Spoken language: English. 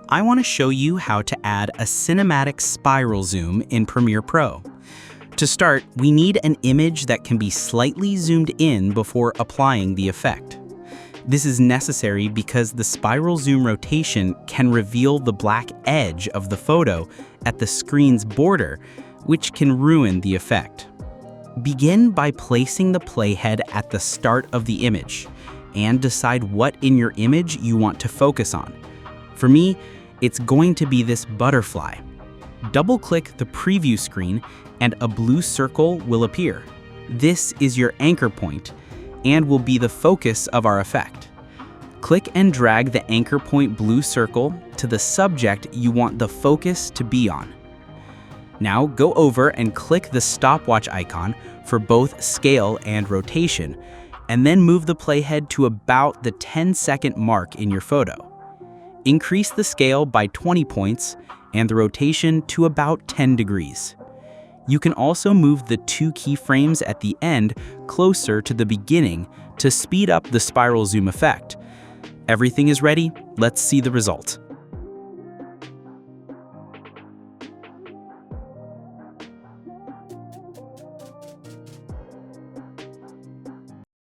I want to show you how to add a cinematic spiral zoom in Premiere Pro. To start, we need an image that can be slightly zoomed in before applying the effect. This is necessary because the spiral zoom rotation can reveal the black edge of the photo at the screen's border, which can ruin the effect. Begin by placing the playhead at the start of the image and decide what in your image you want to focus on. For me, it's going to be this butterfly. Double-click the preview screen and a blue circle will appear. This is your anchor point and will be the focus of our effect. Click and drag the anchor point blue circle to the subject you want the focus to be on. Now go over and click the stopwatch icon for both scale and rotation, and then move the playhead to about the 10-second mark in your photo. Increase the scale by 20 points and the rotation to about 10 degrees. You can also move the 2 keyframes at the end closer to the beginning to speed up the spiral zoom effect. Everything is ready. Let's see the result.